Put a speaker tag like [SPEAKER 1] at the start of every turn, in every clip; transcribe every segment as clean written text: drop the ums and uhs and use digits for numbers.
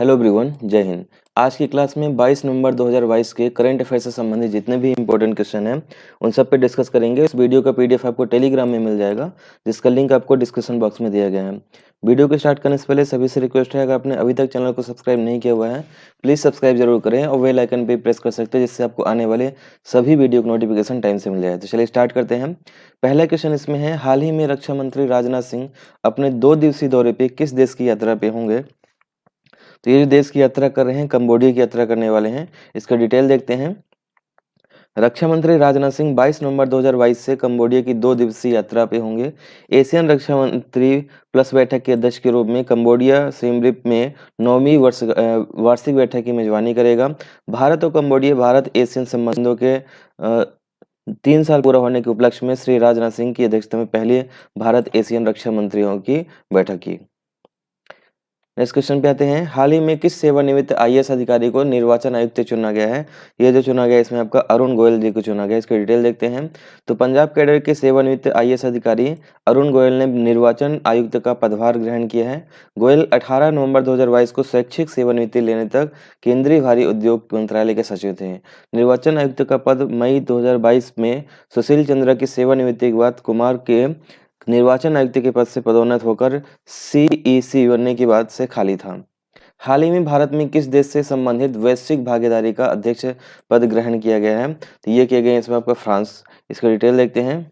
[SPEAKER 1] Hello everyone, जय हिंद। आज की क्लास में 22 नवंबर 2022 के करंट अफेयर से संबंधित जितने भी इंपॉर्टेंट क्वेश्चन हैं उन सब पे डिस्कस करेंगे। इस वीडियो का पीडीएफ आपको टेलीग्राम में मिल जाएगा, जिसका लिंक आपको डिस्क्रिप्शन बॉक्स में दिया गया है। वीडियो को स्टार्ट करने से पहले सभी से रिक्वेस्ट है, अगर आपने अभी तक चैनल को सब्सक्राइब नहीं किया हुआ है प्लीज़ सब्सक्राइब जरूर करें और बेल आइकन पे प्रेस कर सकते हैं, जिससे आपको आने वाले सभी वीडियो को नोटिफिकेशन टाइम से मिल जाए। तो चलिए स्टार्ट करते हैं। पहला क्वेश्चन इसमें है, हाल ही में रक्षा मंत्री राजनाथ सिंह अपने 2 दिवसीय दौरे पे किस देश की यात्रा पे होंगे? तो ये जो देश की यात्रा कर रहे हैं, कंबोडिया की यात्रा करने वाले हैं। इसका डिटेल देखते हैं। रक्षा मंत्री राजनाथ सिंह 22 नवंबर 2022 से कंबोडिया की 2 दिवसीय यात्रा पे होंगे। एशियन रक्षा मंत्री प्लस बैठक के अध्यक्ष के रूप में कंबोडिया सिम रिप में 9वीं वार्षिक बैठक की मेजबानी करेगा। भारत और कंबोडिया भारत एशियन संबंधों के 3 साल पूरा होने के उपलक्ष्य में श्री राजनाथ सिंह की अध्यक्षता में पहली भारत एशियन रक्षा मंत्रियों की बैठक की। नेक्स्ट क्वेश्चन पे आते हैं। हाल ही में किस सेवानिवृत्त आईएएस अधिकारी को निर्वाचन आयुक्त चुना गया है? ये जो चुना गया है इसमें आपका अरुण गोयल जी को चुना गया है। इसकी डिटेल देखते हैं। तो पंजाब कैडर के सेवानिवृत्त आईएएस अधिकारी अरुण गोयल ने निर्वाचन आयुक्त का पदभार ग्रहण किया है। गोयल 18 नवंबर 2022 को स्वैच्छिक सेवानिवृत्ति लेने तक केंद्रीय भारी उद्योग मंत्रालय के सचिव थे। निर्वाचन आयुक्त का पद मई 2022 में सुशील चंद्रा की सेवानिवृत्ति के बाद कुमार के निर्वाचन आयुक्त के पद से पदोन्नत होकर सीईसी बनने के बाद से खाली था। हाल ही में भारत में किस देश से संबंधित वैश्विक भागीदारी का अध्यक्ष पद ग्रहण किया गया है? तो ये किया गया है इसमें आपका फ्रांस। इसका डिटेल देखते हैं।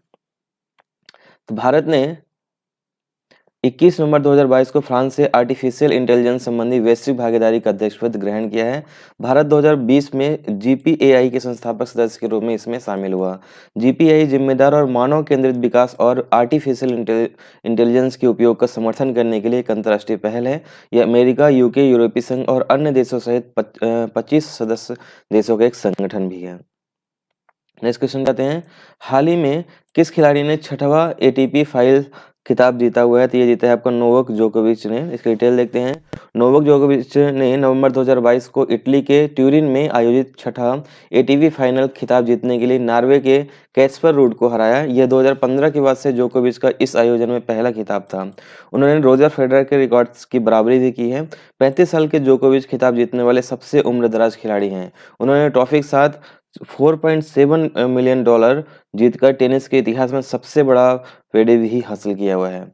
[SPEAKER 1] तो भारत ने 21 नवंबर 2022 को फ्रांस से आर्टिफिशियल इंटेलिजेंस संबंधी वैश्विक भागीदारी का अध्यक्ष पद ग्रहण किया है। भारत 2020 में जीपीएआई के संस्थापक सदस्य के रूप में इसमें शामिल हुआ। जीपीएआई जिम्मेदार और मानव केंद्रित विकास और आर्टिफिशियल इंटेलिजेंस के उपयोग का समर्थन करने के लिए एक अंतर्राष्ट्रीय पहल है। यह अमेरिका, यूके, यूरोपीय संघ और अन्य देशों सहित 25 सदस्य देशों का एक संगठन भी है। नेक्स्ट क्वेश्चन जाते हैं। हाल ही में किस खिलाड़ी ने 6वां एटीपी फाइल खिताब जीता हुआ है? तो ये जीता है आपका नोवाक जोकोविच ने। इसकी डिटेल देखते हैं। नोवाक जोकोविच ने नवंबर 2022 को इटली के ट्यूरिन में आयोजित 6ठा एटीपी फाइनल खिताब जीतने के लिए नॉर्वे के कैस्पर रूड को हराया। यह 2015 के बाद से जोकोविच का इस आयोजन में पहला खिताब था। उन्होंने रोजर फेडरर के रिकॉर्ड्स की बराबरी भी की है। 35 साल के जोकोविच खिताब जीतने वाले सबसे उम्रदराज खिलाड़ी हैं। उन्होंने ट्रॉफी के साथ $4.7 मिलियन जीतकर टेनिस के इतिहास में सबसे बड़ा पेडे भी हासिल किया हुआ है।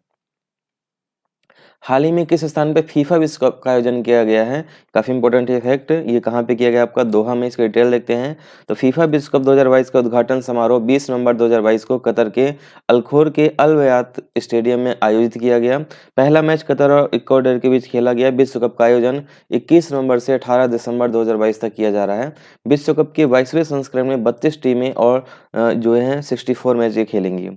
[SPEAKER 1] हाल ही में किस स्थान पे फीफा विश्व कप का आयोजन किया गया है? काफी इंपॉर्टेंट है फैक्ट। ये कहाँ पे किया गया आपका? दोहा में। इसका डिटेल देखते हैं। तो फीफा विश्व कप 2022 का उद्घाटन समारोह 20 नवंबर 2022 को कतर के अलखोर के अल बयात स्टेडियम में आयोजित किया गया। पहला मैच कतर और इक्वाडोर के बीच खेला गया। विश्व कप का आयोजन 21 नवंबर से 18 दिसंबर 2022 तक किया जा रहा है। विश्व कप के 22वें संस्करण में 32 टीमें और जो है 64 मैच ये खेलेंगी।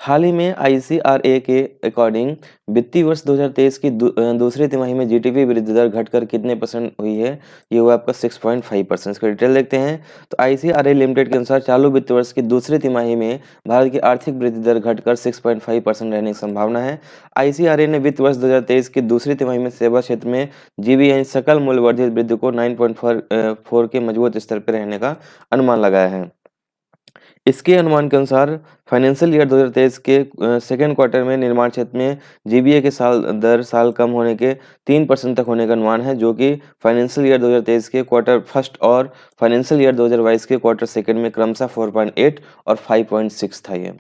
[SPEAKER 1] हाल ही में आईसीआरए के अकॉर्डिंग वित्तीय वर्ष 2023 की दूसरी तिमाही में जीडीपी वृद्धि दर घटकर कितने परसेंट हुई है? ये हुआ आपका 6.5%। इसका डिटेल देखते हैं। तो आईसीआरए लिमिटेड के अनुसार चालू वित्तीय वर्ष की दूसरी तिमाही में भारत की आर्थिक वृद्धि दर घटकर 6.5% रहने की संभावना है। आईसीआरए ने वित्त वर्ष 2023 की दूसरी तिमाही में सेवा क्षेत्र में जीबी यानी सकल मूल्य वर्धित वृद्धि को 9.4 के मजबूत स्तर पर रहने का अनुमान लगाया है। इसके अनुमान के अनुसार फाइनेंशियल ईयर 2023 के सेकेंड क्वार्टर में निर्माण क्षेत्र में जीबीए के साल कम होने के 3% तक होने का अनुमान है, जो कि फाइनेंशियल ईयर 2023 के क्वार्टर फर्स्ट और फाइनेंशियल ईयर 2022 के क्वार्टर सेकेंड में क्रमशः 4.8 और 5.6 था। ये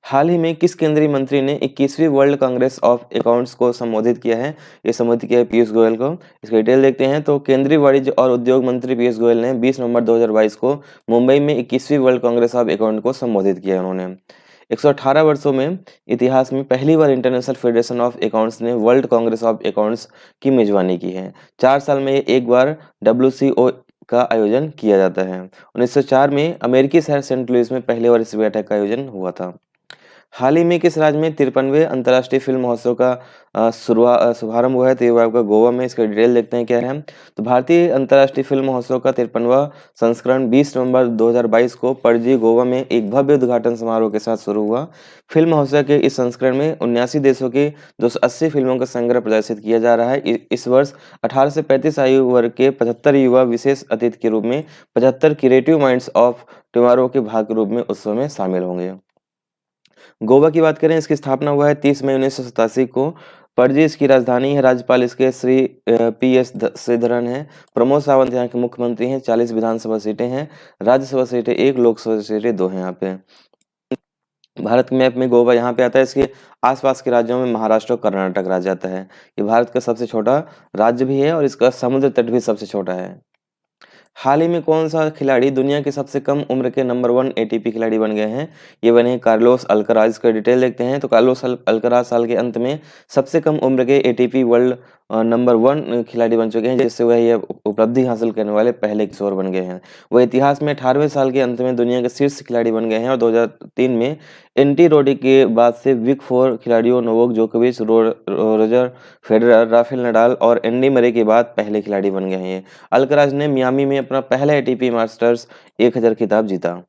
[SPEAKER 1] हाल ही में किस केंद्रीय मंत्री ने 21वीं वर्ल्ड कांग्रेस ऑफ अकाउंट्स को संबोधित किया है? ये संबोधित किया है पीयूष गोयल को। इसका डिटेल देखते हैं। तो केंद्रीय वाणिज्य और उद्योग मंत्री पीयूष गोयल ने 20 नवंबर 2022 को मुंबई में 21वीं वर्ल्ड कांग्रेस ऑफ अकाउंट को संबोधित किया। उन्होंने 118 वर्षों में इतिहास में पहली बार इंटरनेशनल फेडरेशन ऑफ अकाउंट्स ने वर्ल्ड कांग्रेस ऑफ अकाउंट्स की मेजबानी की है। 4 साल में एक बार डब्ल्यूसीओ का आयोजन किया जाता है। 1904 में अमेरिकी शहर सेंट लुइस में पहली बार इस बैठक का आयोजन हुआ था। हाल ही में किस राज्य में 53वें अंतर्राष्ट्रीय फिल्म महोत्सव का शुभारंभ हुआ है? तो ये हुआ आपका गोवा में। इसका डिटेल देखते हैं क्या है। तो भारतीय अंतर्राष्ट्रीय फिल्म महोत्सव का 53वां संस्करण 20 नवंबर 2022 को पणजी गोवा में एक भव्य उद्घाटन समारोह के साथ शुरू हुआ। फिल्म महोत्सव के इस संस्करण में 79 देशों की 280 फिल्मों का संग्रह प्रदर्शित किया जा रहा है। इस वर्ष 18 से 35 आयु वर्ग के 75 युवा विशेष अतिथि के रूप में 75 क्रिएटिव माइंड्स ऑफ टुमारो के भाग के रूप में उत्सव में शामिल होंगे। गोवा की बात करें, इसकी स्थापना हुआ है 30 मई 1987 को पणजी इसकी राजधानी है। राज्यपाल इसके श्री पी.एस. श्रीधरन हैं। प्रमोद सावंत यहाँ के मुख्यमंत्री हैं। 40 विधानसभा सीटें हैं। राज्यसभा सीटें 1, लोकसभा सीटें 2 हैं यहाँ पे। भारत के मैप में गोवा यहाँ पे आता है। इसके आसपास के राज्यों में महाराष्ट्र और कर्नाटक राज्य आता है। ये भारत का सबसे छोटा राज्य भी है और इसका समुद्र तट भी सबसे छोटा है। हाल ही में कौन-सा खिलाड़ी दुनिया के सबसे कम उम्र के नंबर 1 एटीपी खिलाड़ी बन गए हैं? ये बने हैं कार्लोस अल्कराज। का डिटेल देखते हैं तो कार्लोस अल्कराज साल के अंत में सबसे कम उम्र के एटीपी वर्ल्ड नंबर 1 खिलाड़ी बन चुके हैं, जिससे वह ये उपलब्धि हासिल करने वाले पहले किशोर बन गए हैं। वह इतिहास में 18वें साल के अंत में दुनिया के शीर्ष खिलाड़ी बन गए हैं और 2003 में एंटी रोडी के बाद से बिग 4 खिलाड़ियों नोवाक जोकोविच, रोजर फेडरर, राफेल नडाल और एंडी मरे के बाद पहले खिलाड़ी बन गए हैं ये। अल्कराज ने मियामी में अपना पहला एटीपी मास्टर्स 1000 खिताब जीता।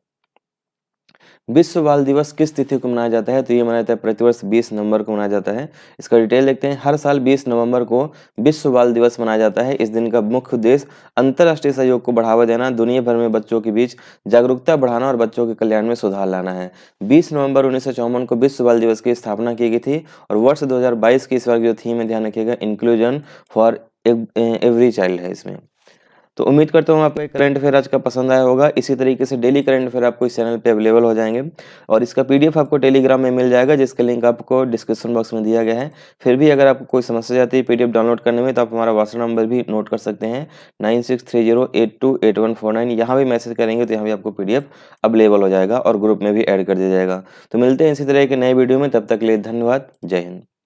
[SPEAKER 1] विश्व बाल दिवस किस तिथि को मनाया जाता है? तो ये मनाया जाता है प्रतिवर्ष 20 नवंबर को मनाया जाता है। इसका डिटेल देखते हैं। हर साल 20 नवंबर को विश्व बाल दिवस मनाया जाता है। इस दिन का मुख्य उद्देश्य अंतर्राष्ट्रीय सहयोग को बढ़ावा देना, दुनिया भर में बच्चों के बीच जागरूकता बढ़ाना और बच्चों के कल्याण में सुधार लाना है। 20 नवंबर 1954 को विश्व बाल दिवस की स्थापना की गई थी और वर्ष 2022 की इस बार की जो थीम है, ध्यान रखिएगा, इंक्लूजन फॉर एवरी चाइल्ड है इसमें। तो उम्मीद करता हूँ आपको करंट अफेयर आज का पसंद आया होगा। इसी तरीके से डेली करंट अफेयर आपको इस चैनल पे अवेलेबल हो जाएंगे और इसका पीडीएफ आपको टेलीग्राम में मिल जाएगा, जिसका लिंक आपको डिस्क्रिप्शन बॉक्स में दिया गया है। फिर भी अगर आपको कोई समस्या आती है पीडीएफ डाउनलोड करने में, तो आप हमारा व्हाट्सएप नंबर भी नोट कर सकते हैं 9630828149। यहाँ भी मैसेज करेंगे तो यहाँ भी आपको पीडीएफ अवेलेबल हो जाएगा और ग्रुप में भी ऐड कर दिया जाएगा। तो मिलते हैं इसी तरह के नए वीडियो में, तब तक के लिए धन्यवाद। जय हिंद।